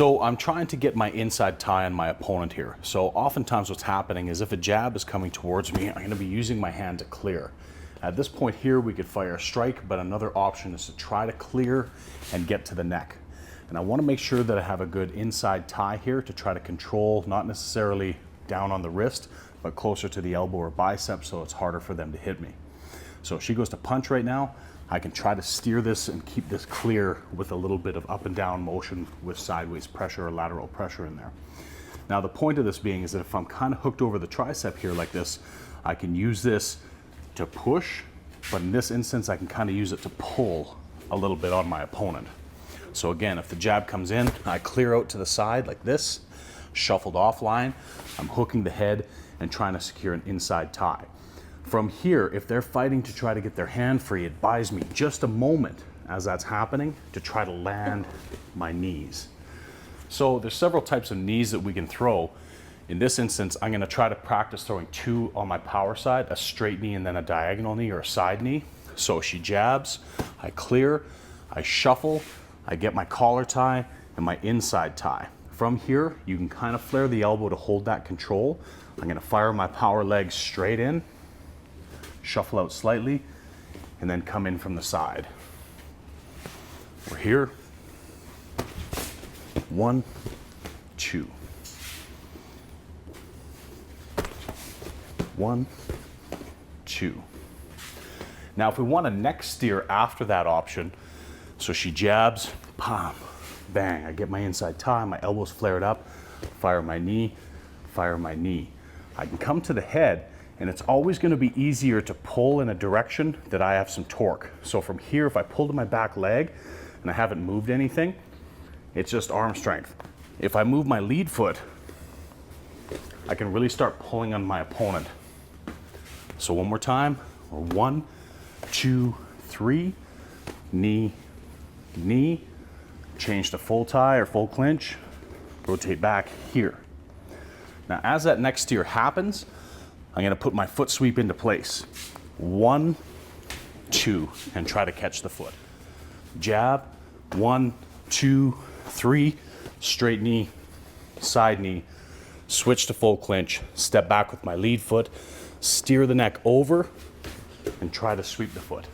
So I'm trying to get my inside tie on my opponent here. So oftentimes what's happening is if a jab is coming towards me, I'm going to be using my hand to clear. At this point here, we could fire a strike, but another option is to try to clear and get to the neck. And I want to make sure that I have a good inside tie here to try to control, not necessarily down on the wrist, but closer to the elbow or bicep so it's harder for them to hit me. So if she goes to punch right now, I can try to steer this and keep this clear with a little bit of up and down motion with sideways pressure or lateral pressure in there. Now the point of this being is that if I'm kind of hooked over the tricep here like this, I can use this to push, but in this instance I can kind of use it to pull a little bit on my opponent. So again, if the jab comes in, I clear out to the side like this, shuffled offline, I'm hooking the head and trying to secure an inside tie. From here, if they're fighting to try to get their hand free, it buys me just a moment as that's happening to try to land my knees. So there's several types of knees that we can throw. In this instance, I'm gonna try to practice throwing two on my power side, a straight knee and then a diagonal knee or a side knee. So she jabs, I clear, I shuffle, I get my collar tie and my inside tie. From here, you can kind of flare the elbow to hold that control. I'm gonna fire my power leg straight in, shuffle out slightly, and then come in from the side. We're here. 1, 2. 1, 2. Now if we want a neck steer after that option, so she jabs, pam, bang, I get my inside tie, my elbows flared up, fire my knee, fire my knee. I can come to the head, and it's always going to be easier to pull in a direction that I have some torque. So from here, if I pull to my back leg and I haven't moved anything, it's just arm strength. If I move my lead foot, I can really start pulling on my opponent. So one more time, 1, 2, 3, knee, knee, change to full tie or full clinch, rotate back here. Now as that neck steer happens, I'm gonna put my foot sweep into place. 1, 2, and try to catch the foot. Jab, 1, 2, 3, straight knee, side knee, switch to full clinch, step back with my lead foot, steer the neck over, and try to sweep the foot.